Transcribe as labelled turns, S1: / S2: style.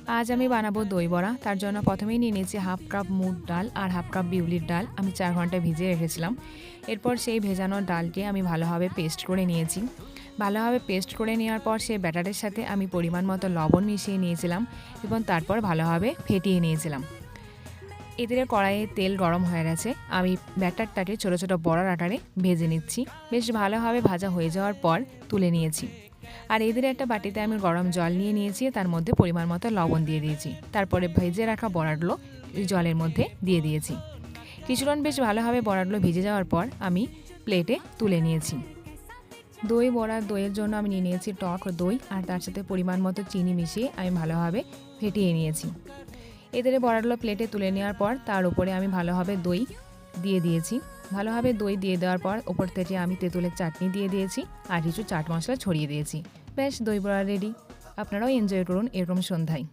S1: আজ আমি বানাবো দই বড়া। তার জন্য প্রথমেই নিয়ে নিয়েছি হাফ কাপ মুগ ডাল আর হাফ কাপ বিউলির ডাল। আমি 4 ঘন্টা ভিজিয়ে রেখেছিলাম। এরপর সেই ভেজানো ডালটি আমি ভালোভাবে পেস্ট করে নিয়েছি। ভালোভাবে পেস্ট করে নেওয়ার পর সেই ব্যাটারের সাথে আমি পরিমাণ মতো লবণ মিশিয়ে নিয়েছিলাম এবং তারপর ভালোভাবে ফেটিয়ে নিয়েছিলাম। এদিকে কড়াইয়ে তেল গরম হয়ে গেছে। আমি ব্যাটারটাকে ছোটো ছোটো বড়ার আকারে ভেজে নিচ্ছি। বেশ ভালোভাবে ভাজা হয়ে যাওয়ার পর তুলে নিয়েছি। আর এদিকে একটা বাটিতে আমি গরম জল নিয়ে নিয়েছি, তার মধ্যে পরিমাণ মতো লবণ দিয়ে দিয়েছি। তারপরে ভেজে রাখা বড়াগুলো জলের মধ্যে দিয়ে দিয়েছি। কিছুক্ষণ বেশ ভালোভাবে বড়াগুলো ভিজে যাওয়ার পর আমি প্লেটে তুলে নিয়েছি। দই বড়া দইয়ের জন্য আমি নিয়ে নিয়েছি টক দই আর তার সাথে পরিমাণ মতো চিনি মিশিয়ে আমি ভালোভাবে ফেটিয়ে নিয়েছি। এদের বড়াগুলো প্লেটে তুলে নেওয়ার পর তার উপরে আমি ভালোভাবে দই দিয়ে দিয়েছি। ভালোভাবে দই দিয়ে দেওয়ার পর ওপর থেকে আমি তেঁতুলের চাটনি দিয়ে দিয়েছি আর কিছু চাট মশলা ছড়িয়ে দিয়েছি। ব্যাস দই বড়া রেডি। আপনারাও এনজয় করুন এরকম সন্ধ্যায়।